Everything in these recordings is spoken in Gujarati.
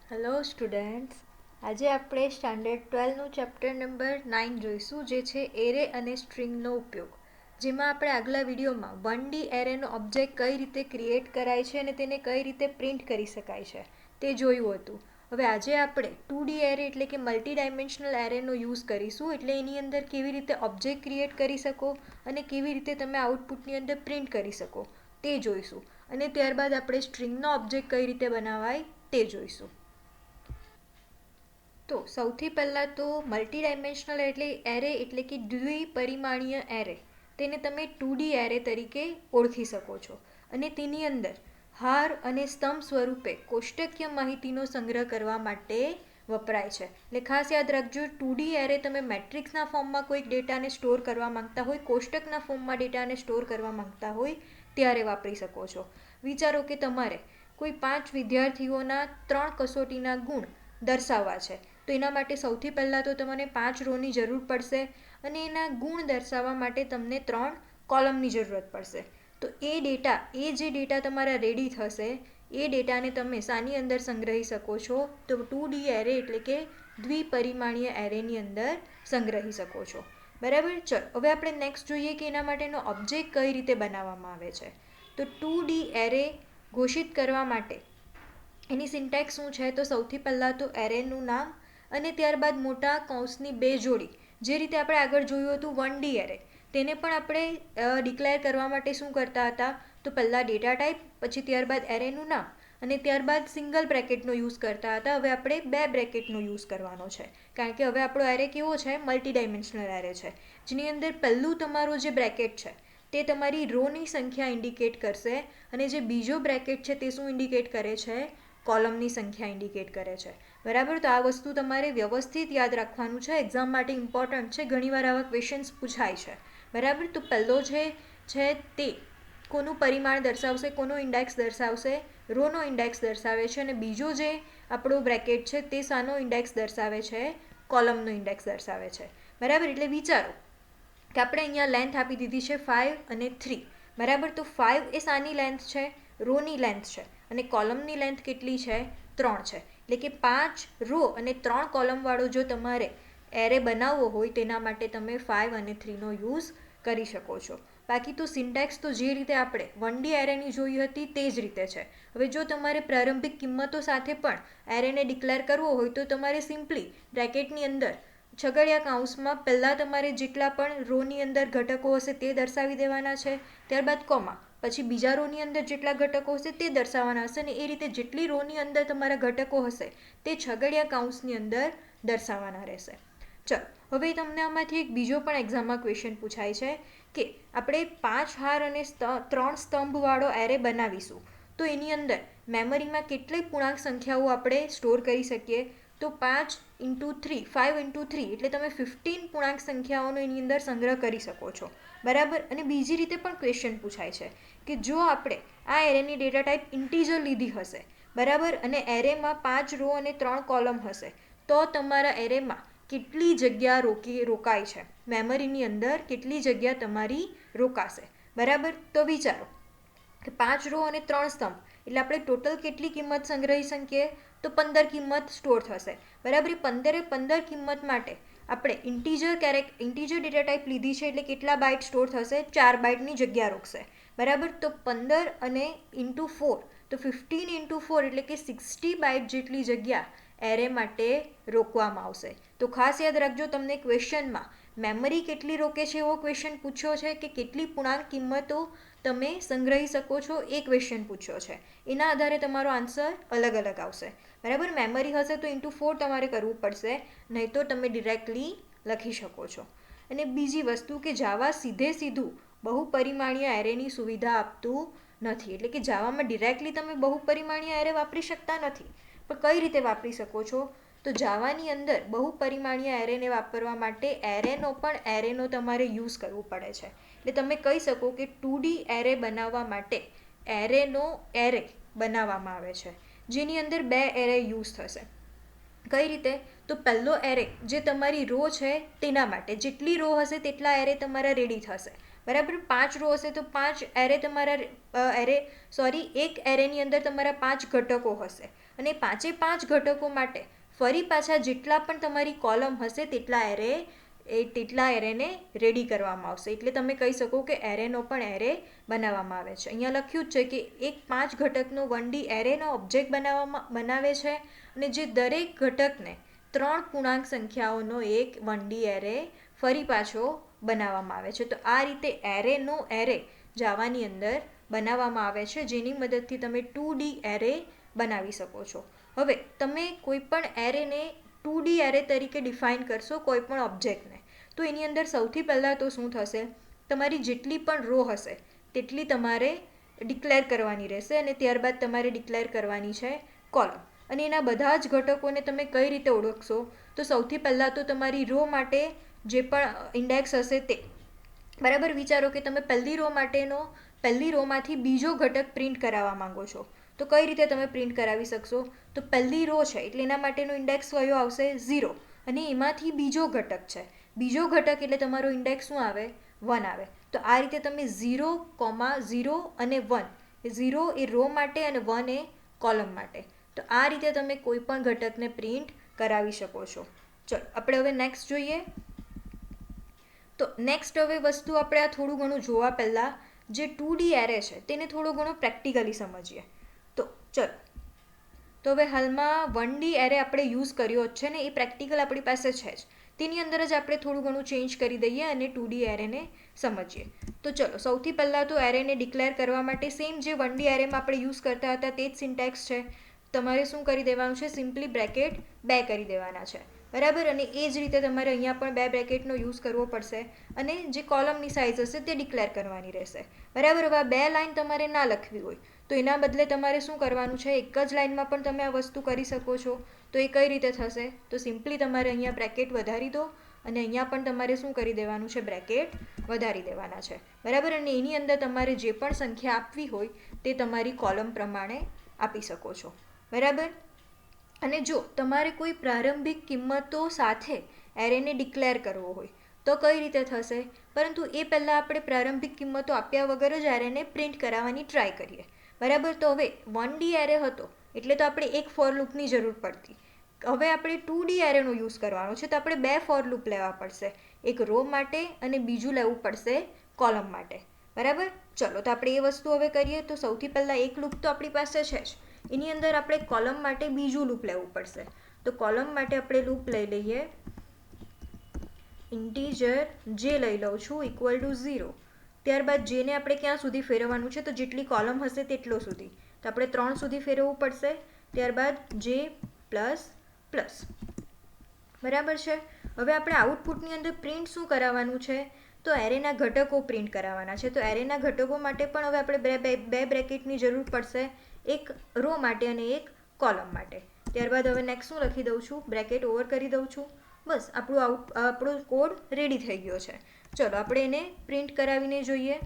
હેલો સ્ટુડન્ટ્સ, આજે આપણે સ્ટાન્ડર્ડ 12નું ચેપ્ટર નંબર 9 જોઈશું, જે છે એરે અને સ્ટ્રિંગનો ઉપયોગ. જેમાં આપણે આગલા વિડીયોમાં 1D એરેનો ઓબ્જેક્ટ કઈ રીતે ક્રિએટ કરાય છે અને તેને કઈ રીતે પ્રિન્ટ કરી શકાય છે તે જોયું હતું. હવે આજે આપણે 2D એરે એટલે કે મલ્ટી ડાયમેન્શનલ એરેનો યુઝ કરીશું, એટલે એની અંદર કેવી રીતે ઓબ્જેક્ટ ક્રિએટ કરી શકો અને કેવી રીતે તમે આઉટપુટની અંદર પ્રિન્ટ કરી શકો તે જોઈશું. અને ત્યારબાદ આપણે સ્ટ્રિંગનો ઓબ્જેક્ટ કઈ રીતે બનાવાય તે જોઈશું. તો સૌથી પહેલાં તો મલ્ટી ડાયમેન્શનલ એરે એટલે કે દ્વિપરિમાણીય એરે, તેને તમે 2D એરે તરીકે ઓળખી શકો છો. અને તેની અંદર હાર અને સ્તંભ સ્વરૂપે કોષ્ટકીય માહિતીનો સંગ્રહ કરવા માટે વપરાય છે. એટલે ખાસ યાદ રાખજો, 2D એરે તમે મેટ્રિક્સના ફોર્મમાં કોઈક ડેટાને સ્ટોર કરવા માંગતા હોય, કોષ્ટકના ફોર્મમાં ડેટાને સ્ટોર કરવા માંગતા હોય ત્યારે વાપરી શકો છો. વિચારો કે તમારે કોઈ 5 વિદ્યાર્થીઓના 3 કસોટીના ગુણ દર્શાવવા છે, તો એના માટે સૌથી પહેલાં તો તમને 5 રોની જરૂર પડશે અને એના ગુણ દર્શાવવા માટે તમને 3 કોલમની જરૂરત પડશે. તો એ જે ડેટા તમારા રેડી થશે એ ડેટાને તમે શાની અંદર સંગ્રહી શકો છો? તો 2D એરે એટલે કે દ્વિપરિમાણીય એરેની અંદર સંગ્રહી શકો છો. બરાબર. ચલો, હવે આપણે નેક્સ્ટ જોઈએ કે એના માટેનો ઓબ્જેક્ટ કઈ રીતે બનાવવામાં આવે છે. તો 2D એરે ઘોષિત કરવા માટે એની સિન્ટેક્સ શું છે? તો સૌથી પહેલાં તો એરેનું નામ અને ત્યારબાદ મોટા કૌંસની 2 જોડી, જે રીતે આપણે આગળ જોયું હતું 1D એરે, તેને પણ આપણે ડિક્લેર કરવા માટે શું કરતા હતા? તો પહેલાં ડેટા ટાઈપ, પછી ત્યારબાદ એરેનું નામ અને ત્યારબાદ સિંગલ બ્રેકેટનો યુઝ કરતા હતા. હવે આપણે 2 બ્રેકેટનો યુઝ કરવાનો છે, કારણ કે હવે આપણો એરે કેવો છે? મલ્ટી ડાયમેન્શનલ એરે છે, જેની અંદર પહેલું તમારું જે બ્રેકેટ છે તે તમારી રોની સંખ્યા ઇન્ડિકેટ કરશે અને જે બીજો બ્રેકેટ છે તે શું ઇન્ડિકેટ કરે છે? કોલમની સંખ્યા ઇન્ડિકેટ કરે છે. બરાબર. તો આ વસ્તુ તમારે વ્યવસ્થિત યાદ રાખવાનું છે, એક્ઝામ માટે ઇમ્પોર્ટન્ટ છે, ઘણીવાર આવા ક્વેશ્ચન્સ પૂછાય છે. બરાબર. તો પહેલો જે છે તે કોનું પરિમાણ દર્શાવશે, કોનો ઇન્ડેક્સ દર્શાવશે? રોનો ઇન્ડેક્સ દર્શાવે છે. અને બીજો જે આપણો બ્રેકેટ છે તે શાનો ઇન્ડેક્સ દર્શાવે છે? કોલમનો ઇન્ડેક્સ દર્શાવે છે. બરાબર. એટલે વિચારો કે આપણે અહીંયા લેન્થ આપી દીધી છે 5 અને 3. બરાબર. તો 5 એ શાની લેન્થ છે? રોની લેન્થ છે. અને કોલમની લેન્થ કેટલી છે? 3 છે. એટલે કે 5 રો અને 3 કોલમવાળો જો તમારે એરે બનાવવો હોય તેના માટે તમે 5 અને 3નો યુઝ કરી શકો છો. બાકી તો સિન્ટેક્સ તો જે રીતે આપણે 1D એરેની જોઈ હતી તે જ રીતે છે. હવે જો તમારે પ્રારંભિક કિંમતો સાથે પણ એરેને ડિક્લેર કરવો હોય તો તમારે સિમ્પલી બ્રેકેટની અંદર છગડિયા કૌંસમાં પહેલાં તમારે જેટલા પણ રોની અંદર ઘટકો હશે તે દર્શાવી દેવાના છે, ત્યારબાદ કોમા, પછી બીજા રોની અંદર જેટલા ઘટકો હશે તે દર્શાવવાના હશે, અને એ રીતે જેટલી રોની અંદર તમારા ઘટકો હશે તે છગડિયા કૌંસની અંદર દર્શાવવાના રહેશે. ચલો, હવે તમને આમાંથી એક બીજો પણ એક્ઝામમાં ક્વેશ્ચન પૂછાય છે કે આપણે 5 હાર અને 3 સ્તંભવાળો એરે બનાવીશું, તો એની અંદર મેમરીમાં કેટલી પૂર્ણાંક સંખ્યાઓ આપણે સ્ટોર કરી શકીએ? તો 5 × 3, 5 × 3 એટલે તમે 15 પૂર્ણાંક સંખ્યાઓનો એની અંદર સંગ્રહ કરી શકો છો. બરાબર. અને બીજી રીતે પણ ક્વેશ્ચન પૂછાય છે કે જો આપણે આ એરેની ડેટા ટાઈપ ઇન્ટીજર લીધી હશે, બરાબર, અને એરેમાં 5 રો અને 3 કોલમ હશે, તો તમારા એરેમાં કેટલી જગ્યા રોકાય છે? મેમરીની અંદર કેટલી જગ્યા તમારી રોકાશે? બરાબર. તો વિચારો કે 5 રો અને 3 સ્તંભ એટલે આપણે ટોટલ કેટલી કિંમત સંગ્રહી શકીએ? તો 15 કિંમત સ્ટોર થશે. બરાબર. 15 કિંમત માટે આપણે ઇન્ટીજર ડેટા ટાઈપ લીધી છે, એટલે કેટલા બાઇટ સ્ટોર થશે? 4 બાઇટની જગ્યા રોકશે. બરાબર. તો 15 અને × 4, તો 15 × 4 એટલે કે 60 બાઇટ જેટલી જગ્યા એરે માટે રોકવામાં આવશે. તો ખાસ યાદ રાખજો, તમને ક્વેશ્ચનમાં મેમરી કેટલી રોકે છે એવો ક્વેશ્ચન પૂછ્યો છે કે કેટલી પૂર્ણાંક કિંમતો તમે સંગ્રહી શકો છો એ ક્વેશ્ચન પૂછ્યો છે. એના આધારે તમારો આન્સર અલગ અલગ આવશે. બરાબર. મેમરી હશે તો × 4 તમારે કરવું પડશે, નહીં તો તમે ડિરેક્ટલી લખી શકો છો. અને બીજી વસ્તુ કે જાવા સીધું બહુપરિમાણીય એરેની સુવિધા આપતું નથી. એટલે કે જાવામાં ડિરેક્ટલી તમે બહુપરિમાણીય એરે વાપરી શકતા નથી. પણ કઈ રીતે વાપરી શકો છો? તો જાવાની અંદર બહુપરિમાણીય એરેને વાપરવા માટે એરેનો તમારે યુઝ કરવું પડે છે. એટલે તમે કહી શકો કે 2D એરે બનાવવા માટે એરેનો એરે બનાવવામાં આવે છે, જેની અંદર 2 એરે યુઝ થશે. કઈ રીતે? તો પહેલો એરે જે તમારી રો છે તેના માટે જેટલી રો હશે તેટલા એરે તમારા રેડી થશે. બરાબર. 5 રો હશે તો 5 એરે તમારા એક એરેની અંદર તમારા 5 ઘટકો હશે અને 5 ઘટકો માટે ફરી પાછા જેટલા પણ તમારી કોલમ હશે તેટલા એરેને રેડી કરવામાં આવશે. એટલે તમે કહી શકો કે એરેનો પણ એરે બનાવવામાં આવે છે. અહીંયા લખ્યું જ છે કે એક 5 ઘટકનો 1D એરેનો ઓબ્જેક્ટ બનાવે છે અને જે દરેક ઘટકને 3 પૂર્ણાંક સંખ્યાઓનો એક 1D એરે ફરી પાછો બનાવવામાં આવે છે. તો આ રીતે એરેનો એરે જાવાની અંદર બનાવવામાં આવે છે, જેની મદદથી તમે 2D એરે બનાવી શકો છો. હવે તમે કોઈ પણ એરેને 2D એરે તરીકે ડિફાઇન કરશો કોઈ પણ ઓબ્જેક્ટને, તો એની અંદર સૌથી પહેલાં તો શું થશે, તમારી જેટલી પણ રો હશે તેટલી તમારે ડિક્લેર કરવાની રહેશે અને ત્યારબાદ તમારે ડિક્લેર કરવાની છે કોલમ. અને એના બધા જ ઘટકોને તમે કઈ રીતે ઓળખશો, તો સૌથી પહેલાં તો તમારી રો માટે જે પણ ઇન્ડેક્સ હશે તે, બરાબર. વિચારો કે તમે પહેલી રોમાંથી બીજો ઘટક પ્રિન્ટ કરાવવા માંગો છો, તો કઈ રીતે તમે પ્રિન્ટ કરાવી શકશો, તો પહેલી રો છે એટલે એના માટેનો ઇન્ડેક્સ કયો આવશે, 0, અને એમાંથી બીજો ઘટક છે, બીજો ઘટક એટલે તમારો ઇન્ડેક્સ શું આવે, 1 આવે. તો આ રીતે તમે 0, 0 અને 1, 0 એ રો માટે અને 1 એ કોલમ માટે, તો આ રીતે તમે કોઈ પણ ઘટકને પ્રિન્ટ કરાવી શકો છો. ચલો આપણે હવે નેક્સ્ટ જોઈએ. તો નેક્સ્ટ હવે વસ્તુ આપણે આ થોડું ઘણું જોવા પહેલાં જે 2D એરે છે તેને થોડું ઘણું પ્રેક્ટિકલી સમજીએ. તો ચલો, તો હવે હાલમાં 1D એરે આપણે યુઝ કર્યો જ છે ને, એ પ્રેક્ટિકલ આપણી પાસે છે જ, તેની અંદર જ આપણે થોડું ઘણું ચેન્જ કરી દઈએ અને 2D એરેને સમજીએ. તો ચલો, સૌથી પહેલાં તો એરેને ડિક્લેર કરવા માટે સેમ જે 1D એરેમાં આપણે યુઝ કરતા હતા તે જ સિન્ટેક્સ છે. તમારે શું કરી દેવાનું છે, સિમ્પલી બ્રેકેટ 2 કરી દેવાના છે, બરાબર. અને એ જ રીતે તમારે અહીંયા પણ 2 બ્રેકેટનો યુઝ કરવો પડશે અને જે કોલમની સાઇઝ હશે તે ડિક્લેર કરવાની રહેશે, બરાબર. હવે આ 2 લાઇન તમારે ના લખવી હોય તો એના બદલે તમારે શું કરવાનું છે, એક જ લાઇનમાં પણ તમે આ વસ્તુ કરી શકો છો. તો એ કઈ રીતે થશે, તો સિમ્પલી તમારે અહીંયા બ્રેકેટ વધારી દો અને અહીંયા પણ તમારે શું કરી દેવાનું છે, બ્રેકેટ વધારી દેવાના છે, બરાબર. અને એની અંદર તમારે જે પણ સંખ્યા આપવી હોય તે તમારી કોલમ પ્રમાણે આપી શકો છો, બરાબર. અને જો તમારે કોઈ પ્રારંભિક કિંમતો સાથે એરેને ડિક્લેર કરવો હોય તો કઈ રીતે થશે, પરંતુ એ પહેલાં આપણે પ્રારંભિક કિંમતો આપ્યા વગર જ એરેને પ્રિન્ટ કરાવવાની ટ્રાય કરીએ, બરાબર. તો હવે 1D એરે હતો એટલે તો આપણે એક ફોર લૂપની જરૂર પડતી. હવે આપણે 2D એરેનો યુઝ કરવાનો છે તો આપણે 2 ફોર લૂપ લેવા પડશે, એક રો માટે અને બીજું લેવું પડશે કોલમ માટે, બરાબર. ચલો, તો આપણે એ વસ્તુ હવે કરીએ. તો સૌથી પહેલાં એક લૂપ તો આપણી પાસે છે જ, એની અંદર આપણે કોલમ માટે બીજું લૂપ લેવું પડશે. તો કોલમ માટે આપણે લૂપ લઈ લઈએ, ઇન્ટીજર જે લઈ લઉં છું =0. ત્યારબાદ જેને આપણે ક્યાં સુધી ફેરવવાનું છે, તો જેટલી કોલમ હશે તેટલો સુધી, તો આપણે 3 સુધી ફેરવવું પડશે. ત્યારબાદ જે પ્લસ પ્લસ, બરાબર છે. હવે આપણે આઉટપુટની અંદર પ્રિન્ટ શું કરાવવાનું છે, તો એરેના ઘટકો પ્રિન્ટ કરાવવાના છે. તો એરેના ઘટકો માટે પણ હવે આપણે 2 બ્રેકેટની જરૂર પડશે, એક રો માટે અને એક કોલમ માટે. ત્યારબાદ હવે નેક્સ્ટ શું લખી દઉં છું, બ્રેકેટ ઓવર કરી દઉં છું. બસ આપણો કોડ રેડી થઈ ગયો છે. ચલો આપણે એને પ્રિન્ટ કરાવીને જોઈએ.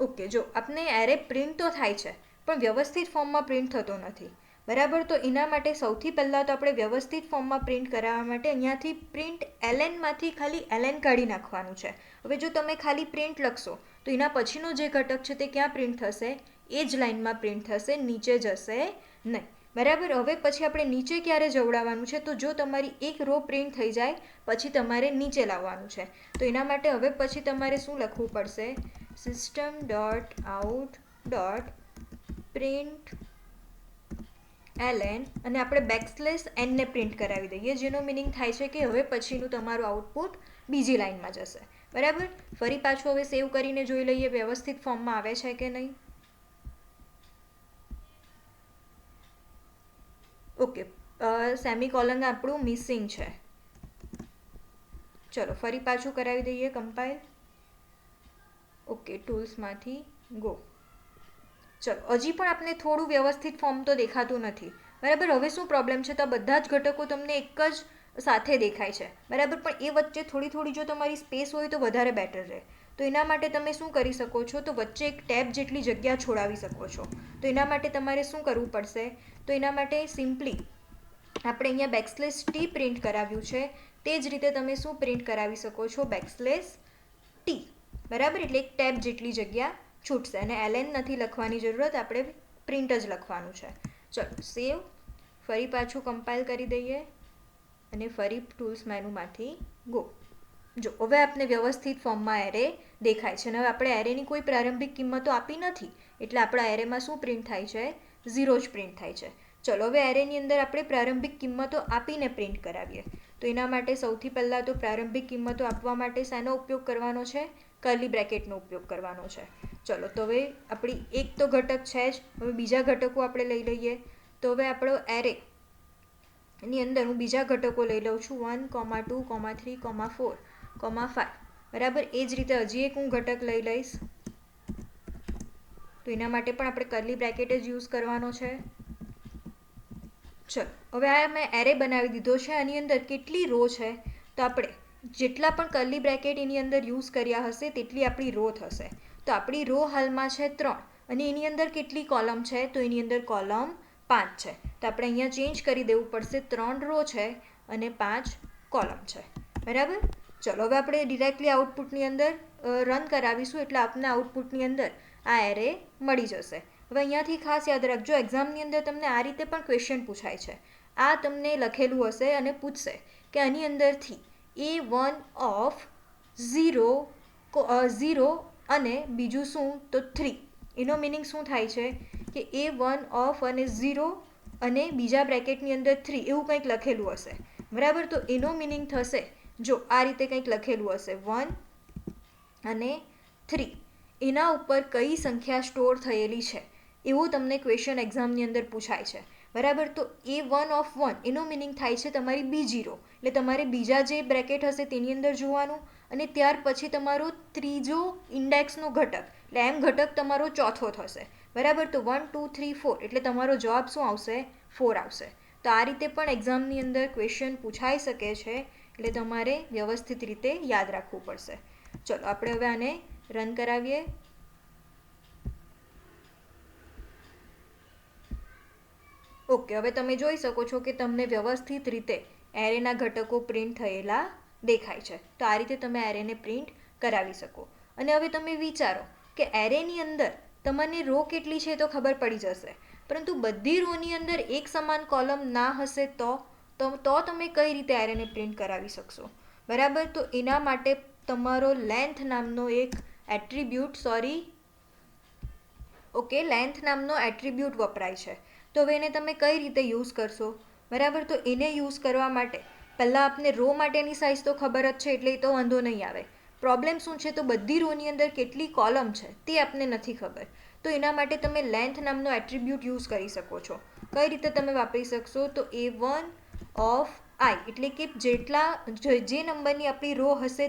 ઓકે, જો આપણે એરે પ્રિન્ટ તો થાય છે પણ વ્યવસ્થિત ફોર્મમાં પ્રિન્ટ થતો નથી, બરાબર. તો એના માટે સૌથી પહેલાં તો આપણે વ્યવસ્થિત ફોર્મમાં પ્રિન્ટ કરાવવા માટે અહીંયાથી પ્રિન્ટ એલએનમાંથી ખાલી એલએન કાઢી નાખવાનું છે. હવે જો તમે ખાલી પ્રિન્ટ લખશો તો એના પછીનો જે ઘટક છે તે ક્યાં પ્રિન્ટ થશે, એ જ લાઇનમાં પ્રિન્ટ થશે, નીચે જશે નહીં, બરાબર. હવે પછી આપણે નીચે ક્યારે જવડાવવાનું છે, તો જો તમારી એક રો પ્રિન્ટ થઈ જાય પછી તમારે નીચે લાવવાનું છે. તો એના માટે હવે પછી તમારે શું લખવું પડશે, system.out.print ln અને આપણે \n ને પ્રિન્ટ કરાવી દઈએ, જેનો મિનિંગ થાય છે કે હવે પછીનું તમારું આઉટપુટ બીજી લાઇનમાં જશે, બરાબર. ફરી પાછું હવે સેવ કરીને જોઈ લઈએ વ્યવસ્થિત ફોર્મમાં આવે છે કે નહીં. ઓકે, સેમિકોલન આપણું મિસિંગ છે. ચલો ફરી પાછું કરાવી દઈએ કમ્પાઇલ. ઓકે, ટૂલ્સમાંથી ગો. ચલો, હજી પણ આપણે થોડું વ્યવસ્થિત ફોર્મ તો દેખાતું નથી, બરાબર. હવે શું પ્રોબ્લેમ છે, તો બધા જ ઘટકો તમને એક જ સાથે દેખાય છે, બરાબર. પણ એ વચ્ચે થોડી થોડી જો તમારી સ્પેસ હોય તો વધારે બેટર રહે. તો એના માટે તમે શું કરી શકો છો, તો વચ્ચે એક ટેબ જેટલી જગ્યા છોડાવી શકો છો. તો એના માટે તમારે શું કરવું પડશે, તો એના માટે સિમ્પલી આપણે અહીંયા \t પ્રિન્ટ કરાવ્યું છે, તે જ રીતે તમે શું પ્રિન્ટ કરાવી શકો છો, _t, બરાબર. એટલે એક ટેબ જેટલી જગ્યા છૂટશે અને ln નથી લખવાની જરૂરત, આપણે પ્રિન્ટ જ લખવાનું છે. ચલો સેવ, ફરી પાછું કમ્પાઇલ કરી દઈએ અને ફરી ટૂલ્સ મેનુમાંથી ગો. જો હવે આપણે વ્યવસ્થિત ફોર્મમાં એરે દેખાય છે અને હવે આપણે એરેની કોઈ પ્રારંભિક કિંમતો આપી નથી, એટલે આપણા એરેમાં શું પ્રિન્ટ થાય છે, 0 જ પ્રિન્ટ થાય છે. ચલો હવે એરેની અંદર આપણે પ્રારંભિક કિંમતો આપીને પ્રિન્ટ કરાવીએ. તો એના માટે સૌથી પહેલાં તો પ્રારંભિક કિંમતો આપવા માટે શાનો ઉપયોગ કરવાનો છે, કર્લી બ્રેકેટનો ઉપયોગ કરવાનો છે. ચલો તો હવે આપણી એક તો ઘટક છે જ, હવે બીજા ઘટકો આપણે લઈ લઈએ. તો હવે આપણો એરે એની અંદર હું બીજા ઘટકો લઈ લઉં છું, 1, 2, 3, 4, 5, બરાબર. એ જ રીતે હજી એક હું ઘટક લઈ લઈશ, તો એના માટે પણ આપણે કર્લી બ્રેકેટ જ યુઝ કરવાનો છે. ચલો હવે આ મેં એરે બનાવી દીધો છે. આની અંદર કેટલી રો છે, તો આપણે જેટલા પણ કર્લી બ્રેકેટ એની અંદર યુઝ કર્યા હશે તેટલી આપણી રો થશે. તો આપણી રો હાલમાં છે 3 અને એની અંદર કેટલી કોલમ છે, તો એની અંદર કોલમ 5 છે. તો આપણે અહીંયા ચેન્જ કરી દેવું પડશે, 3 રો છે અને 5 કોલમ છે, બરાબર. ચલો હવે આપણે ડિરેક્ટલી આઉટપુટની અંદર રન કરાવીશું એટલે આપને આઉટપુટની અંદર આ એરે મળી જશે. હવે અહીંયાથી ખાસ યાદ રાખજો, એક્ઝામની અંદર તમને આ રીતે પણ ક્વેશ્ચન પૂછાય છે. આ તમને લખેલું હશે અને પૂછશે કે આની અંદરથી A1 of 0 અને બીજું શું, તો 3. એનો મિનિંગ શું થાય છે કે A1 of અને 0 અને બીજા બ્રેકેટની અંદર 3 એવું કંઈક લખેલું હશે, બરાબર. તો એનો મિનિંગ થશે, જો આ રીતે કંઈક લખેલું હશે 1 અને 3, એના ઉપર કઈ સંખ્યા સ્ટોર થયેલી છે એવું તમને ક્વેશ્ચન એક્ઝામની અંદર પૂછાય છે, બરાબર. તો A1 of 1 એનો મિનિંગ થાય છે તમારી બીજી રો, એટલે તમારે બીજા જે બ્રેકેટ હશે તેની અંદર જોવાનું અને ત્યાર પછી તમારો ત્રીજો ઇન્ડેક્સનો ઘટક, એટલે એમ ઘટક તમારો ચોથો થશે, બરાબર. તો 1, 2, 3, 4 એટલે તમારો જવાબ શું આવશે, 4 આવશે. તો આ રીતે પણ એક્ઝામની અંદર ક્વેશ્ચન પૂછાઈ શકે છે, એટલે તમારે વ્યવસ્થિત રીતે યાદ રાખવું પડશે. ચલો આપણે હવે આને રન કરાવીએ. ઓકે, હવે તમે જોઈ શકો છો કે તમને વ્યવસ્થિત રીતે એરેના ઘટકો પ્રિન્ટ થયેલા દેખાય છે. તો આ રીતે તમે એરેને પ્રિન્ટ કરાવી શકો. અને હવે તમે વિચારો કે એરેની અંદર તમને રો કેટલી છે તો ખબર પડી જશે, પરંતુ બધી રોની અંદર એક સમાન કોલમ ના હશે તો તમે કઈ રીતે એરેને પ્રિન્ટ કરાવી શકશો, બરાબર. તો એના માટે તમારો લેન્થ નામનો એક લેન્થ નામનો એટ્રીબ્યુટ વપરાય છે. તો હવે એને તમે કઈ રીતે યુઝ કરશો, બરાબર. તો એને યુઝ કરવા માટે પહેલાં આપને રો માટેની સાઇઝ તો ખબર જ છે, એટલે એ તો વાંધો નહીં આવે. પ્રોબ્લેમ શું છે, તો બધી રોની અંદર કેટલી કોલમ છે તે આપને નથી ખબર. તો એના માટે તમે લેન્થ નામનો એટ્રીબ્યુટ યુઝ કરી શકો છો. કઈ રીતે તમે વાપરી શકશો, તો A1 of I એટલે કે જે નંબરની આપણી રો હશે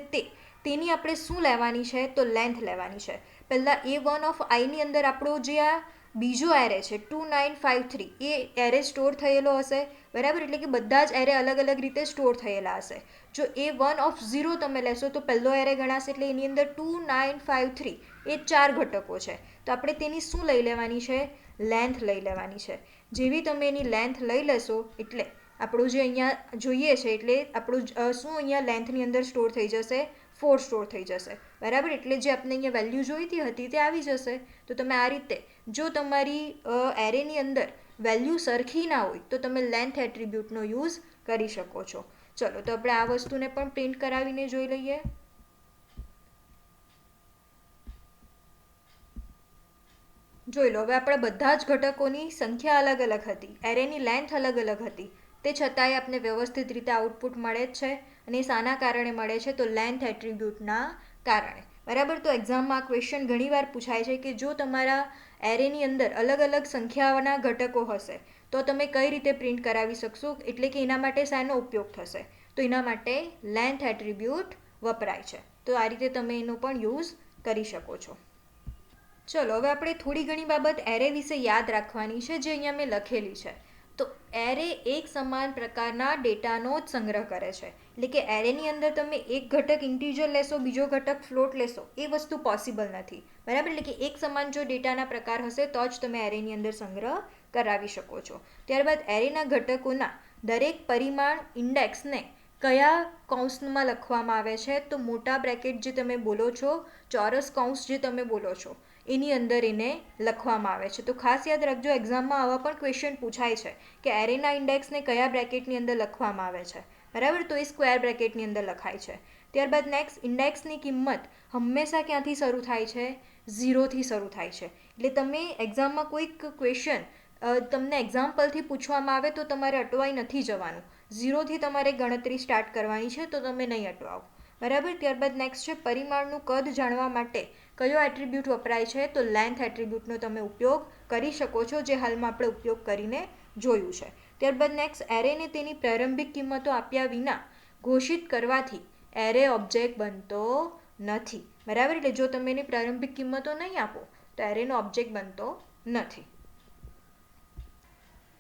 તેની આપણે શું લેવાની છે, તો લેન્થ લેવાની છે. પહેલાં A1 of Iની અંદર આપણો જે આ બીજો એરે છે 2953 એ એરે સ્ટોર થયેલો હશે, બરાબર. એટલે કે બધા જ એરે અલગ અલગ રીતે સ્ટોર થયેલા હશે. જો A1 of 0 તમે લેશો તો પહેલો એરે ગણાશે, એટલે એની અંદર 2953 એ 4 ઘટકો છે. તો આપણે તેની શું લઈ લેવાની છે, લેન્થ લઈ લેવાની છે. જેવી તમે એની લેન્થ લઈ લેશો એટલે આપણું જે અહીંયા જોઈએ છે, એટલે આપણું શું અહીંયા લેન્થની અંદર સ્ટોર થઈ જશે, 4 સ્ટોર થઈ જશે, બરાબર. એટલે જે આપણે અહીંયા વેલ્યુ જોઈતી હતી તે આવી જશે. તો તમે આ રીતે, જો તમારી એરેની અંદર વેલ્યુ સરખી ના હોય તો તમે લેન્થ એટ્રીબ્યુટનો યુઝ કરી શકો છો. ચલો તો આપણે આ વસ્તુને પણ પ્રિન્ટ કરાવીને જોઈ લઈએ. જોઈ લો, હવે આપણા બધા જ ઘટકોની સંખ્યા અલગ અલગ હતી, એરેની લેન્થ અલગ અલગ હતી, તે છતાંય આપને વ્યવસ્થિત રીતે આઉટપુટ મળે જ છે. અને એ શાના કારણે મળે છે, તો લેન્થ એટ્રીબ્યુટના કારણે, બરાબર. તો એક્ઝામમાં ક્વેશ્ચન ઘણીવાર પૂછાય છે કે જો તમારા એરેની અંદર અલગ અલગ સંખ્યાઓના ઘટકો હશે તો તમે કઈ રીતે પ્રિન્ટ કરાવી શકશો, એટલે કે એના માટે શાનો ઉપયોગ થશે, તો એના માટે લેન્થ એટ્રીબ્યુટ વપરાય છે. તો આ રીતે તમે એનો પણ યુઝ કરી શકો છો. ચલો હવે આપણે થોડી ઘણી બાબત એરે વિશે યાદ રાખવાની છે, જે અહીંયા મેં લખેલી છે. તો એરે એક સમાન પ્રકારના ડેટાનો જ સંગ્રહ કરે છે, એટલે કે એરેની અંદર તમે એક ઘટક ઇન્ટીજર લેશો, બીજો ઘટક ફ્લોટ લેશો, એ વસ્તુ પોસિબલ નથી, બરાબર. એટલે કે એક સમાન જો ડેટાના પ્રકાર હશે તો જ તમે એરેની અંદર સંગ્રહ કરાવી શકો છો. ત્યારબાદ એરેના ઘટકોના દરેક પરિમાણ ઇન્ડેક્સને કયા કૌંસમાં લખવામાં આવે છે, તો મોટા બ્રેકેટ જે તમે બોલો છો, ચોરસ કૌંસ જે તમે બોલો છો, એની અંદર એને લખવામાં આવે છે. તો ખાસ યાદ રાખજો, એક્ઝામમાં આવા પણ ક્વેશ્ચન પૂછાય છે કે એરેના ઇન્ડેક્સને કયા બ્રેકેટની અંદર લખવામાં આવે છે, બરાબર. તો એ સ્ક્વેર બ્રેકેટની અંદર લખાય છે. ત્યારબાદ નેક્સ્ટ, ઇન્ડેક્સની કિંમત હંમેશા ક્યાંથી શરૂ થાય છે? 0થી શરૂ થાય છે. એટલે તમે એક્ઝામમાં કોઈક ક્વેશ્ચન તમને એક્ઝામ્પલથી પૂછવામાં આવે તો તમારે અટવાઈ નથી જવાનું. 0થી તમારે ગણતરી સ્ટાર્ટ કરવાની છે, તો તમે નહીં અટવાઓ, બરાબર. ત્યારબાદ નેક્સ્ટ છે, પરિમાણનું કદ જાણવા માટે કયો એટ્રીબ્યુટ વપરાય છે? તો લેન્થ એટ્રીબ્યુટનો તમે ઉપયોગ કરી શકો છો, જે હાલમાં આપણે ઉપયોગ કરીને જોયું છે. ત્યારબાદ નેક્સ્ટ, એરેને તેની પ્રારંભિક કિંમતો આપ્યા વિના ઘોષિત કરવાથી એરે ઓબ્જેક્ટ બનતો નથી, બરાબર. એટલે જો તમે એની પ્રારંભિક કિંમતો નહીં આપો તો એરેનો ઓબ્જેક્ટ બનતો નથી.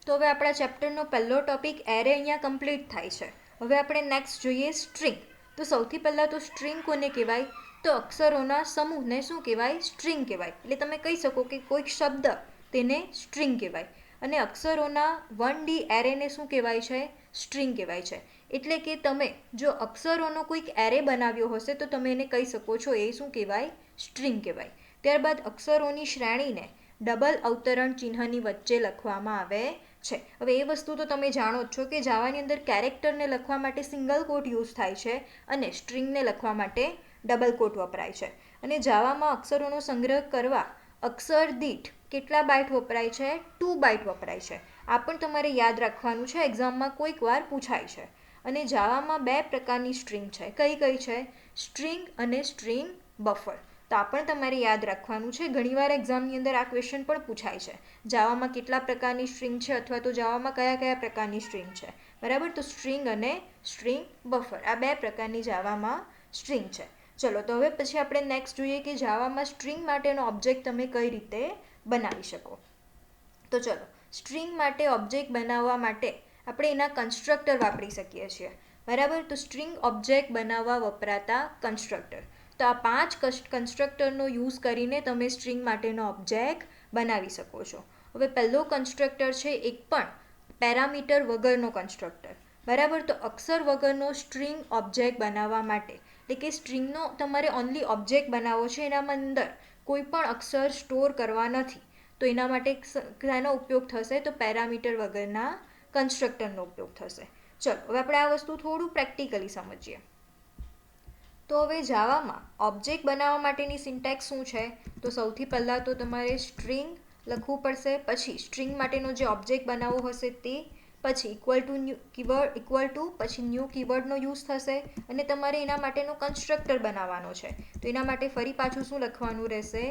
તો હવે આપણા ચેપ્ટરનો પહેલો ટોપિક એરે અહીંયા કમ્પ્લીટ થાય છે. હવે આપણે નેક્સ્ટ જોઈએ સ્ટ્રિંગ. તો સૌથી પહેલાં તો સ્ટ્રિંગ કોને કહેવાય? તો અક્ષરોના સમૂહને શું કહેવાય? સ્ટ્રિંગ કહેવાય. એટલે તમે કહી શકો કે કોઈક શબ્દ તેને સ્ટ્રિંગ કહેવાય. અને અક્ષરોના 1D એરેને શું કહેવાય છે? સ્ટ્રિંગ કહેવાય છે. એટલે કે તમે જો અક્ષરોનો કોઈક એરે બનાવ્યો હશે તો તમે એને કહી શકો છો એ શું કહેવાય? સ્ટ્રિંગ કહેવાય. ત્યારબાદ અક્ષરોની શ્રેણીને ડબલ અવતરણ ચિહ્નની વચ્ચે લખવામાં આવે છે. હવે એ વસ્તુ તો તમે જાણો જ છો કે જાવાની અંદર કેરેક્ટરને લખવા માટે સિંગલ કોટ યુઝ થાય છે અને સ્ટ્રિંગને લખવા માટે ડબલ કોટ વપરાય છે. અને જાવામાં અક્ષરોનો સંગ્રહ કરવા અક્ષર દીઠ કેટલા બાઇટ વપરાય છે? 2 બાઇટ વપરાય છે. આ પણ તમારે યાદ રાખવાનું છે, એક્ઝામમાં કોઈક વાર પૂછાય છે. અને જાવામાં 2 પ્રકારની સ્ટ્રિંગ છે. કઈ કઈ છે? સ્ટ્રિંગ અને સ્ટ્રિંગ બફર. તો આ પણ તમારે યાદ રાખવાનું છે. ઘણીવાર એક્ઝામની અંદર આ ક્વેશ્ચન પણ પૂછાય છે, જાવામાં કેટલા પ્રકારની સ્ટ્રિંગ છે અથવા તો જાવામાં કયા કયા પ્રકારની સ્ટ્રિંગ છે, બરાબર. તો સ્ટ્રિંગ અને સ્ટ્રિંગ બફર આ 2 પ્રકારની જાવામાં સ્ટ્રિંગ છે. ચલો, તો હવે પછી આપણે નેક્સ્ટ જોઈએ કે જાવામાં સ્ટ્રિંગ માટેનો ઓબ્જેક્ટ તમે કઈ રીતે બનાવી શકો. તો ચલો, સ્ટ્રિંગ માટે ઓબ્જેક્ટ બનાવવા માટે આપણે એના કન્સ્ટ્રક્ટર વાપરી શકીએ છીએ, બરાબર. તો સ્ટ્રિંગ ઓબ્જેક્ટ બનાવવા વપરાતા કન્સ્ટ્રક્ટર. તો આ 5 કન્સ્ટ્રક્ટરનો યુઝ કરીને તમે સ્ટ્રિંગ માટેનો ઓબ્જેક્ટ બનાવી શકો છો. હવે પહેલો કન્સ્ટ્રક્ટર છે એક પણ પેરામીટર વગરનો કન્સ્ટ્રક્ટર, બરાબર. તો અક્ષર વગરનો સ્ટ્રિંગ ઓબ્જેક્ટ બનાવવા માટે, એટલે કે સ્ટ્રિંગનો તમારે ઓનલી ઓબ્જેક્ટ બનાવવો છે, એનામાં અંદર કોઈ પણ અક્ષર સ્ટોર કરવા નથી, તો એના માટે શાનો ઉપયોગ થશે? તો પેરામીટર વગરના કન્સ્ટ્રક્ટરનો ઉપયોગ થશે. ચલો, હવે આપણે આ વસ્તુ થોડું પ્રેક્ટિકલી સમજીએ. તો હવે જાવામાં ઓબ્જેક્ટ બનાવવા માટેની સિન્ટેક્સ શું છે? તો સૌથી પહેલાં તો તમારે સ્ટ્રિંગ લખવું પડશે, પછી સ્ટ્રિંગ માટેનો જે ઓબ્જેક્ટ બનાવવો હશે તે, પછી ઇક્વલ ટુ પછી ન્યૂ કીવર્ડનો યુઝ થશે અને તમારે એના માટેનો કન્સ્ટ્રક્ટર બનાવવાનો છે. તો એના માટે ફરી પાછું શું લખવાનું રહેશે?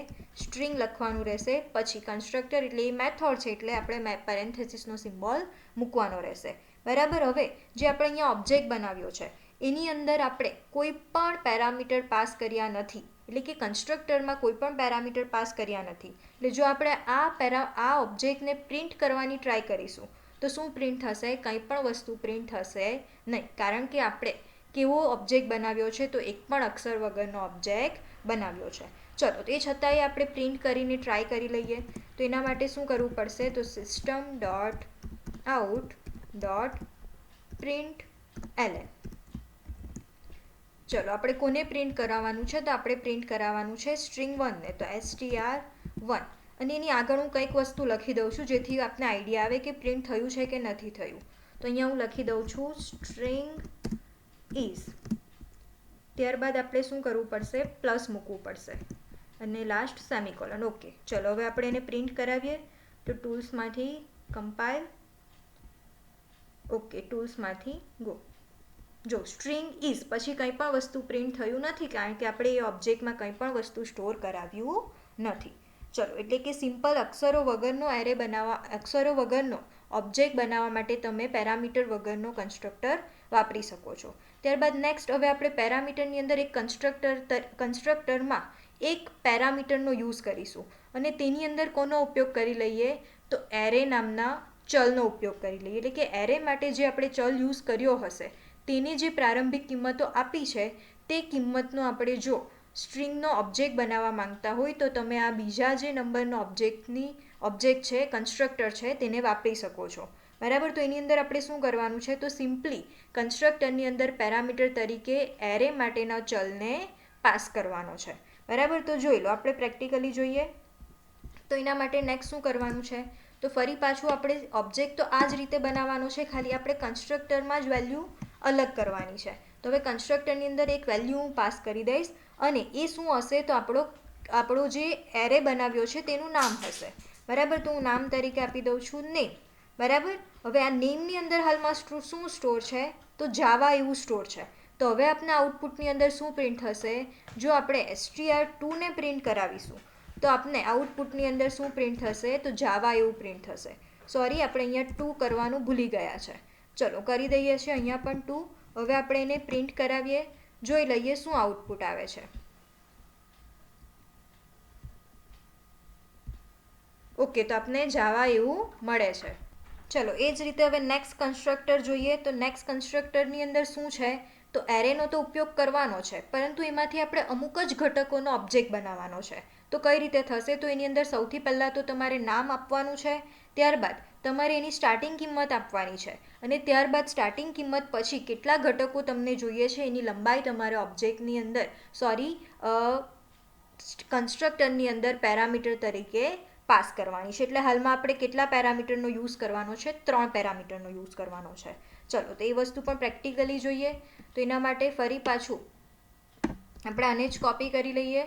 સ્ટ્રિંગ લખવાનું રહેશે. પછી કન્સ્ટ્રક્ટર એટલે એ મેથડ છે, એટલે આપણે પેરેન્થેસિસનો સિમ્બોલ મૂકવાનો રહેશે, બરાબર. હવે જે આપણે અહીંયા ઓબ્જેક્ટ બનાવ્યો છે એની અંદર આપણે કોઈ પણ પેરામીટર પાસ કર્યા નથી, એટલે કે કન્સ્ટ્રક્ટરમાં કોઈ પણ પેરામીટર પાસ કર્યા નથી. એટલે જો આપણે આ ઓબ્જેક્ટને પ્રિન્ટ કરવાની ટ્રાય કરીશું તો શું પ્રિન્ટ થશે? કંઈ પણ વસ્તુ પ્રિન્ટ થશે નહીં, કારણ કે આપણે કેવો ઓબ્જેક્ટ બનાવ્યો છે? તો એક પણ અક્ષર વગરનો ઓબ્જેક્ટ બનાવ્યો છે. ચલો, તે છતાંય આપણે પ્રિન્ટ કરીને ટ્રાય કરી લઈએ. તો એના માટે શું કરવું પડશે? તો system dot out dot print LN. ચલો, આપણે કોને પ્રિન્ટ કરાવવાનું છે? તો આપણે પ્રિન્ટ કરાવવાનું છે સ્ટ્રિંગ 1ને, તો str1. અને એની આગળ હું કંઈક વસ્તુ લખી દઉં છું જેથી આપને આઈડિયા આવે કે પ્રિન્ટ થયું છે કે નથી થયું. તો અહીંયા હું લખી દઉં છું સ્ટ્રિંગ ઇઝ. ત્યારબાદ આપણે શું કરવું પડશે? પ્લસ મૂકવું પડશે અને લાસ્ટ સેમિકોલન. ઓકે, ચલો, હવે આપણે એને પ્રિન્ટ કરાવીએ. તો ટૂલ્સમાંથી કમ્પાઇલ. ઓકે, ટૂલ્સમાંથી ગો. જો સ્ટ્રિંગ ઇઝ પછી કંઈ પણ વસ્તુ પ્રિન્ટ થયું નથી, કારણ કે આપણે એ ઓબ્જેક્ટમાં કંઈ પણ વસ્તુ સ્ટોર કરાવ્યું નથી. ચલો, એટલે કે સિમ્પલ અક્ષરો વગરનો એરે અક્ષરો વગરનો ઓબ્જેક્ટ બનાવવા માટે તમે પેરામીટર વગરનો કન્સ્ટ્રક્ટર વાપરી શકો છો. ત્યારબાદ નેક્સ્ટ, હવે આપણે પેરામીટરની અંદર એક કન્સ્ટ્રક્ટરમાં એક પેરામીટરનો યુઝ કરીશું અને તેની અંદર કોનો ઉપયોગ કરી લઈએ? તો એરે નામના ચલનો ઉપયોગ કરી લઈએ. એટલે કે એરે માટે જે આપણે ચલ યુઝ કર્યો હશે તેની જે પ્રારંભિક કિંમતો આપી છે તે કિંમતનો આપણે જો સ્ટ્રિંગનો ઓબ્જેક્ટ બનાવવા માંગતા હોય તો તમે આ બીજા જે નંબરનો ઓબ્જેક્ટ છે, કન્સ્ટ્રક્ટર છે, તેને વાપરી શકો છો. બરાબર. તો એની અંદર આપણે શું કરવાનું છે, તો સિમ્પલી કન્સ્ટ્રક્ટરની અંદર પેરામીટર તરીકે એરે માટેના ચલને પાસ કરવાનો છે. બરાબર. તો જોઈ લો, આપણે પ્રેક્ટિકલી જોઈએ. તો એના માટે નેક્સ્ટ શું કરવાનું છે, તો ફરી પાછું આપણે ઓબ્જેક્ટ તો આ જ રીતે બનાવવાનો છે, ખાલી આપણે કન્સ્ટ્રક્ટરમાં જ વેલ્યુ અલગ કરવાની છે. તો હવે કન્સ્ટ્રક્ટરની અંદર એક વેલ્યુ હું પાસ કરી દઈશ અને એ શું હશે, તો આપણો જે એરે બનાવ્યો છે તેનું નામ હશે. બરાબર. તો હું નામ તરીકે આપી દઉં છું નેમ. બરાબર. હવે આ નેમની અંદર હાલમાં શું સ્ટોર છે, તો જાવા એવું સ્ટોર છે. તો હવે આપણા આઉટપુટની અંદર શું પ્રિન્ટ થશે, જો આપણે str2 ને પ્રિન્ટ કરાવીશું તો આપને આઉટપુટની અંદર શું પ્રિન્ટ થશે, તો જાવા એવું પ્રિન્ટ થશે. સોરી, આપણે અહીંયા 2 કરવાનું ભૂલી ગયા છે. ચલો કરી દઈએ છીએ અહીંયા પણ 2. હવે આપણે એને પ્રિન્ટ કરાવીએ, જોઈ લઈએ શું આઉટપુટ આવે છે. ઓકે, તો આપણે જાવા એવું મળે છે. ચલો એ જ રીતે હવે નેક્સ્ટ કન્સ્ટ્રક્ટર જોઈએ. તો નેક્સ્ટ કન્સ્ટ્રક્ટરની અંદર શું છે, તો એરેનો તો ઉપયોગ કરવાનો છે, પરંતુ એમાંથી આપણે અમુક જ ઘટકોનો ઓબ્જેક્ટ બનાવવાનો છે. તો કઈ રીતે થશે, તો એની અંદર સૌથી પહેલાં તો તમારે નામ આપવાનું છે, ત્યારબાદ તમારે એની સ્ટાર્ટિંગ કિંમત આપવાની છે, અને ત્યારબાદ સ્ટાર્ટિંગ કિંમત પછી કેટલા ઘટકો તમને જોઈએ છે એની લંબાઈ તમારે ઓબ્જેક્ટની અંદર કન્સ્ટ્રક્ટરની અંદર પેરામીટર તરીકે પાસ કરવાની છે. એટલે હાલમાં આપણે કેટલા પેરામીટરનો યુઝ કરવાનો છે, 3 પેરામીટરનો યુઝ કરવાનો છે. ચલો તો એ વસ્તુ પણ પ્રેક્ટિકલી જોઈએ. તો એના માટે ફરી પાછું આપણે આને જ કોપી કરી લઈએ.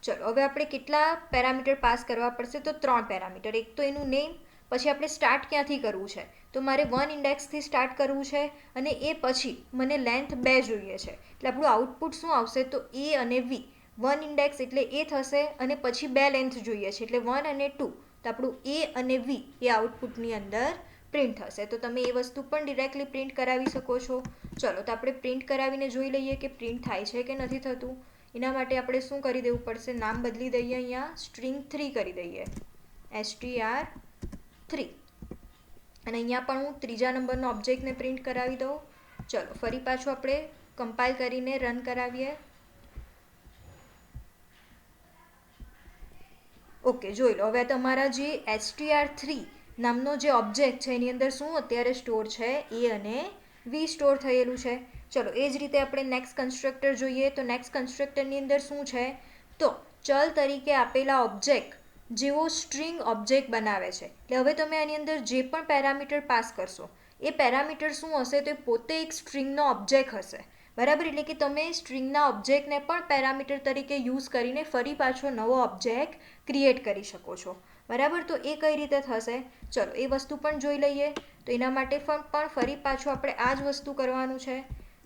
ચલો હવે આપણે કેટલા પેરામીટર પાસ કરવા પડશે, તો 3 પેરામીટર. એક તો એનું નેમ, પછી આપણે સ્ટાર્ટ ક્યાંથી કરવું છે, તો મારે 1 ઇન્ડેક્સથી સ્ટાર્ટ કરવું છે, અને એ પછી મને લેન્થ 2 જોઈએ છે. એટલે આપણું આઉટપુટ શું આવશે, તો એ અને વી. 1 ઇન્ડેક્સ એટલે એ થશે, અને પછી 2 લેન્થ જોઈએ છે એટલે 1 અને 2. તો આપણું એ અને વી એ આઉટપુટની અંદર પ્રિન્ટ થશે. તો તમે એ વસ્તુ પણ ડિરેક્ટલી પ્રિન્ટ કરાવી શકો છો. ચલો તો આપણે પ્રિન્ટ કરાવીને જોઈ લઈએ કે પ્રિન્ટ થાય છે કે નથી થતું. એના માટે આપણે શું કરી દેવું પડશે, નામ બદલી દઈએ, અહીંયા string 3 કરી દઈએ, str3. અને અહીંયા પણ હું ત્રીજા નંબરનો ઓબ્જેક્ટને પ્રિન્ટ કરાવી દઉં. ચલો ફરી પાછું આપણે કમ્પાઇલ કરીને રન કરાવીએ. ઓકે, જોઈ લો હવે તમારા જે str3 નામનો જે ઓબ્જેક્ટ છે એની અંદર શું અત્યારે સ્ટોર છે, એ અને વી સ્ટોર થયેલું છે. ચલો એ જ રીતે આપણે નેક્સ્ટ કન્સ્ટ્રક્ટર જોઈએ. તો નેક્સ્ટ કન્સ્ટ્રક્ટરની અંદર શું છે, તો ચલ તરીકે આપેલા ઓબ્જેક્ટ જેવો સ્ટ્રિંગ ઓબ્જેક્ટ બનાવે છે. એટલે હવે તમે આની અંદર જે પણ પેરામીટર પાસ કરશો એ પેરામીટર શું હશે, તો પોતે એક સ્ટ્રિંગનો ઓબ્જેક્ટ હશે. બરાબર. એટલે કે તમે સ્ટ્રિંગના ઓબ્જેક્ટને પણ પેરામીટર તરીકે યુઝ કરીને ફરી પાછો નવો ઓબ્જેક્ટ ક્રિએટ કરી શકો છો. બરાબર. તો એ કઈ રીતે થશે, ચલો એ વસ્તુ પણ જોઈ લઈએ. તો એના માટે પણ ફરી પાછું આપણે આ જ વસ્તુ કરવાનું છે.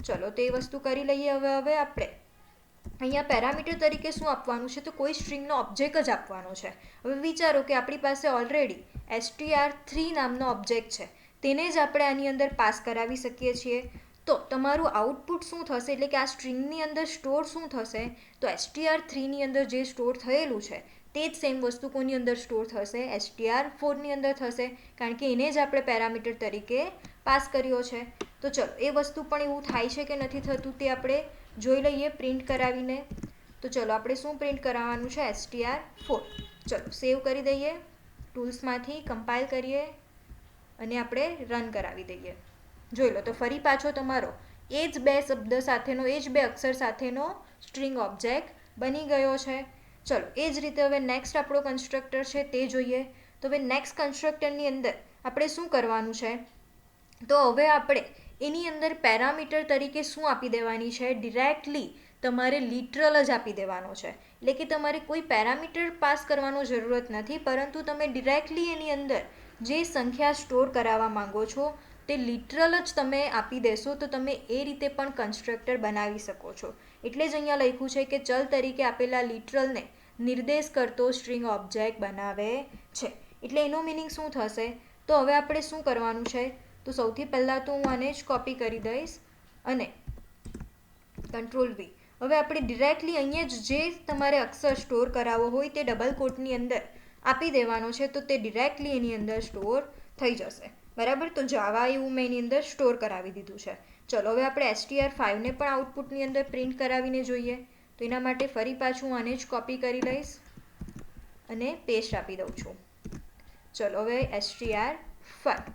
ચલો તો એ વસ્તુ કરી લઈએ. હવે આપણે અહીંયા પેરામીટર તરીકે શું આપવાનું છે, તો કોઈ સ્ટ્રિંગનો ઓબ્જેક્ટ જ આપવાનો છે. હવે વિચારો કે આપણી પાસે ઓલરેડી str3 નામનો ઓબ્જેક્ટ છે, તેને જ આપણે આની અંદર પાસ કરાવી શકીએ છીએ. તો તમારું આઉટપુટ શું થશે, એટલે કે આ સ્ટ્રિંગની અંદર સ્ટોર શું થશે, તો str3ની અંદર જે સ્ટોર થયેલું છે તે જ સેમ વસ્તુ કોની અંદર સ્ટોર થશે, str4ની અંદર થશે, કારણ કે એને જ આપણે પેરામીટર તરીકે પાસ કર્યો છે. તો ચલો એ વસ્તુ પણ એવું થાય છે કે નથી થતું તે આપણે જોઈ લઈએ પ્રિન્ટ કરાવીને. તો ચલો આપણે શું પ્રિન્ટ કરાવવાનું છે, str4. ચલો સેવ કરી દઈએ, ટૂલ્સમાંથી કમ્પાઇલ કરીએ અને આપણે રન કરાવી દઈએ. જોઈ લો તો ફરી પાછો તમારો એ જ 2 શબ્દ સાથેનો, એ જ 2 અક્ષર સાથેનો સ્ટ્રિંગ ઓબ્જેક્ટ બની ગયો છે. ચલો એ જ રીતે હવે નેક્સ્ટ આપણો કન્સ્ટ્રક્ટર છે તે જોઈએ. તો હવે નેક્સ્ટ કન્સ્ટ્રક્ટરની અંદર આપણે શું કરવાનું છે, તો હવે આપણે એની અંદર પેરામીટર તરીકે શું આપી દેવાની છે, ડિરેક્ટલી તમારે લિટરલ જ આપી દેવાનો છે. એટલે કે તમારે કોઈ પેરામીટર પાસ કરવાનો જરૂરત નથી, પરંતુ તમે ડિરેક્ટલી એની અંદર જે સંખ્યા સ્ટોર કરાવવા માંગો છો તે લિટરલ જ તમે આપી દેશો, તો તમે એ રીતે પણ કન્સ્ટ્રક્ટર બનાવી શકો છો. એટલે જ અહીંયા લખ્યું છે કે ચલ તરીકે આપેલા લિટરલને નિર્દેશ કરતો સ્ટ્રિંગ ઓબ્જેક્ટ બનાવે છે. એટલે એનો મિનિંગ શું થશે, તો હવે આપણે શું કરવાનું છે, તો સૌથી પહેલાં તો હું આને જ કોપી કરી દઈશ અને Ctrl+V. હવે આપણે ડિરેક્ટલી અહીંયા જ જે તમારે અક્ષર સ્ટોર કરાવવો હોય તે ડબલ કોટની અંદર આપી દેવાનો છે, તો તે ડિરેક્ટલી એની અંદર સ્ટોર થઈ જશે. બરાબર. તો જાવા એવું મેં એની અંદર સ્ટોર કરાવી દીધું છે. ચલો હવે આપણે str5ને પણ આઉટપુટની અંદર પ્રિન્ટ કરાવીને જોઈએ. તો એના માટે ફરી પાછું આને જ કોપી કરી લઈશ અને પેસ્ટ આપી દઉં છું. ચલો હવે str5 5.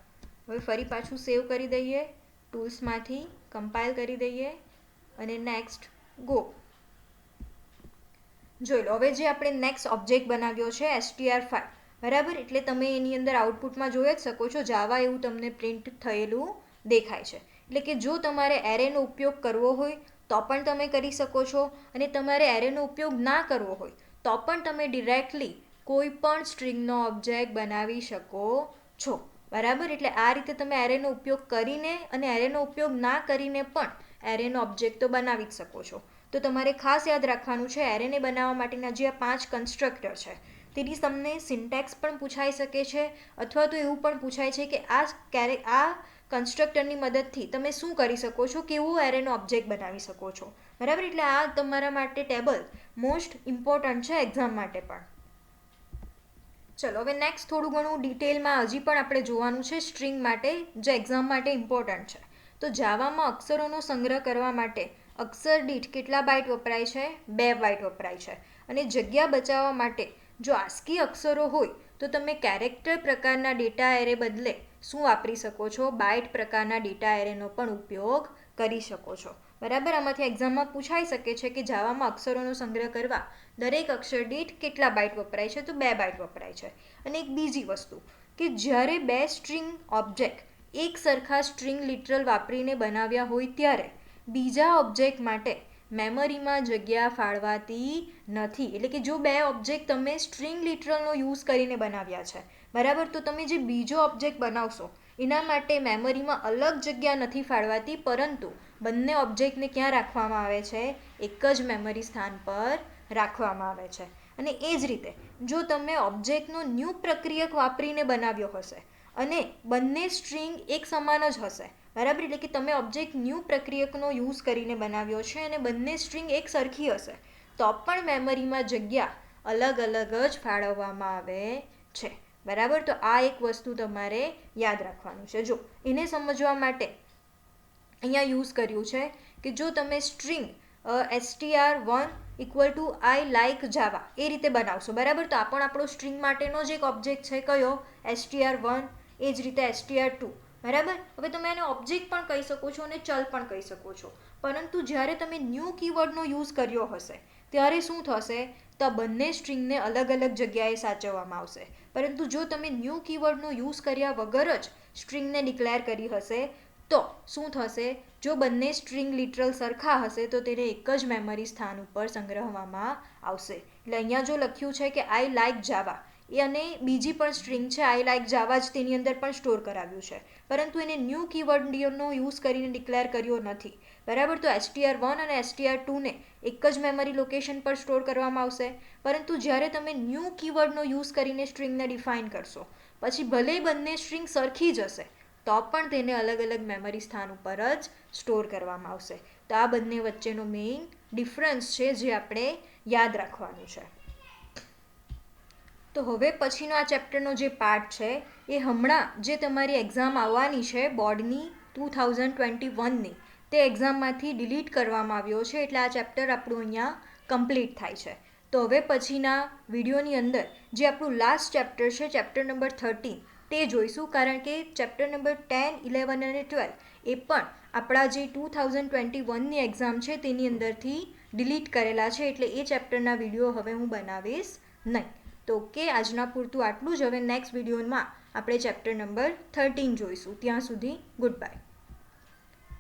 હવે ફરી પાછું સેવ કરી દઈએ, ટૂલ્સમાંથી કમ્પાઇલ કરી દઈએ અને નેક્સ્ટ ગો. જોઈ લો, હવે જે આપણે નેક્સ્ટ ઓબ્જેક્ટ બનાવ્યો છે str5, બરાબર, એટલે તમે એની અંદર આઉટપુટમાં જોઈ જ શકો છો જાવા એવું તમને પ્રિન્ટ થયેલું દેખાય છે. એટલે કે જો તમારે એરેનો ઉપયોગ કરવો હોય તો પણ તમે કરી શકો છો, અને તમારે એરેનો ઉપયોગ ના કરવો હોય તો પણ તમે ડિરેક્ટલી કોઈ પણ સ્ટ્રિંગનો ઓબ્જેક્ટ બનાવી શકો છો, બરાબર. એટલે આ રીતે તમે એરેનો ઉપયોગ કરીને અને એરેનો ઉપયોગ ના કરીને પણ એરેનો ઓબ્જેક્ટ તો બનાવી જ શકો છો. તો તમારે ખાસ યાદ રાખવાનું છે, એરેને બનાવવા માટેના જે આ 5 કન્સ્ટ્રક્ટર છે તેની તમને સિન્ટેક્સ પણ પૂછાઈ શકે છે, અથવા તો એવું પણ પૂછાય છે કે આ કન્સ્ટ્રક્ટરની મદદથી તમે શું કરી શકો છો, કેવો એરેનો ઓબ્જેક્ટ બનાવી શકો છો, બરાબર. એટલે આ તમારા માટે ટેબલ મોસ્ટ ઇમ્પોર્ટન્ટ છે એક્ઝામ માટે પણ. ચલો હવે નેક્સ્ટ થોડું ઘણું ડિટેલમાં હજી પણ આપણે જોવાનું છે સ્ટ્રિંગ માટે, જે એક્ઝામ માટે ઇમ્પોર્ટન્ટ છે. તો જાવામાં અક્ષરોનો સંગ્રહ કરવા માટે અક્ષર દીઠ કેટલા બાઇટ વપરાય છે? 2 બાઇટ વપરાય છે. અને જગ્યા બચાવવા માટે જો આસ્કી અક્ષરો હોય તો તમે કેરેક્ટર પ્રકારના ડેટા એરે બદલે શું વાપરી શકો છો? બાઇટ પ્રકારના ડેટા એરેનો પણ ઉપયોગ કરી શકો છો, બરાબર. આમાંથી એક્ઝામમાં પૂછાઈ શકે છે કે જાવામાં અક્ષરોનો સંગ્રહ કરવા દરેક અક્ષર દીઠ કેટલા બાઇટ વપરાય છે? તો 2 બાઇટ વપરાય છે. અને એક બીજી વસ્તુ કે જ્યારે 2 સ્ટ્રિંગ ઓબ્જેક્ટ એક સરખા સ્ટ્રિંગ લિટરલ વાપરીને બનાવ્યા હોય ત્યારે બીજા ઓબ્જેક્ટ માટે મેમરીમાં જગ્યા ફાળવાતી નથી. એટલે કે જો 2 ઓબ્જેક્ટ તમે સ્ટ્રિંગ લિટરલનો યુઝ કરીને બનાવ્યા છે, બરાબર, તો તમે જે બીજો ઓબ્જેક્ટ બનાવશો એના માટે મેમરીમાં અલગ જગ્યા નથી ફાળવાતી, પરંતુ બંને ઓબ્જેક્ટને ક્યાં રાખવામાં આવે છે? એક જ મેમરી સ્થાન પર રાખવામાં આવે છે. અને એ જ રીતે જો તમે ઓબ્જેક્ટનો ન્યૂ પ્રક્રિયક વાપરીને બનાવ્યો હશે અને બંને સ્ટ્રિંગ એક સમાન જ હશે, બરાબર, એટલે કે તમે ઓબ્જેક્ટ ન્યૂ પ્રક્રિયકનો યુઝ કરીને બનાવ્યો છે અને બંને સ્ટ્રિંગ એક સરખી હશે તો પણ મેમરીમાં જગ્યા અલગ અલગ જ ફાળવવામાં આવે છે, બરાબર. તો આ એક વસ્તુ તમારે યાદ રાખવાનું છે. જો એને સમજવા માટે અહીંયા યુઝ કર્યું છે કે જો તમે string str1 equal to I like Java એ રીતે બનાવશો, બરાબર, તો આ પણ આપણો સ્ટ્રિંગ માટેનો જ એક ઓબ્જેક્ટ છે. કયો? str1. એ જ રીતે str2, બરાબર. હવે તમે એને ઓબ્જેક્ટ પણ કહી શકો છો અને ચલ પણ કહી શકો છો, પરંતુ જ્યારે તમે ન્યૂ કીવર્ડનો યુઝ કર્યો હશે ત્યારે શું થશે? તો બંને સ્ટ્રિંગને અલગ અલગ જગ્યાએ સાચવવામાં આવશે. પરંતુ જો તમે ન્યૂ કીવર્ડનો યુઝ કર્યા વગર જ સ્ટ્રિંગને ડિક્લેર કરી હશે તો શું થશે? જો બંને સ્ટ્રિંગ લિટરલ સરખા હશે તો તેને એક જ મેમરી સ્થાન ઉપર સંગ્રહવામાં આવશે. એટલે અહીંયા જો લખ્યું છે કે આઈ લાઇક જાવા, એ અને બીજી પણ સ્ટ્રિંગ છે આઈ લાઇક જાવા જ તેની અંદર પણ સ્ટોર કરાવ્યું છે, પરંતુ એને ન્યૂ કીવર્ડનો યુઝ કરીને ડિક્લેર કર્યો નથી, બરાબર. તો str1 અને str2ને એક જ મેમરી લોકેશન પર સ્ટોર કરવામાં આવશે, પરંતુ જ્યારે તમે ન્યૂ કીવર્ડનો યુઝ કરીને સ્ટ્રિંગને ડિફાઇન કરશો પછી ભલે બંને સ્ટ્રિંગ સરખી જ હશે તો પણ તેને અલગ અલગ મેમરી સ્થાન ઉપર જ સ્ટોર કરવામાં આવશે. તો આ બંને વચ્ચેનો મેઇન ડિફરન્સ છે જે આપણે યાદ રાખવાનું છે. તો હવે પછીનો આ ચેપ્ટરનો જે પાર્ટ છે એ હમણાં જે તમારી એક્ઝામ આવવાની છે બોર્ડની 2021ની, તે એક્ઝામમાંથી ડિલીટ કરવામાં આવ્યો છે, એટલે આ ચેપ્ટર આપણું અહીંયા કમ્પ્લીટ થાય છે. તો હવે પછીના વિડીયોની અંદર જે આપણું લાસ્ટ ચેપ્ટર છે, ચેપ્ટર નંબર 13, તે જોઈશું, કારણ કે ચેપ્ટર નંબર 10, 11 અને 12 એ પણ આપણા જે 2021ની એક્ઝામ છે તેની અંદરથી ડિલીટ કરેલા છે, એટલે એ ચેપ્ટરના વિડીયો હવે હું બનાવીશ નહીં. તો ઓકે, આજના પૂરતું આટલું જ. હવે નેક્સ્ટ વિડીયોમાં આપણે ચેપ્ટર નંબર 13 જોઈશું. ત્યાં સુધી ગુડ બાય.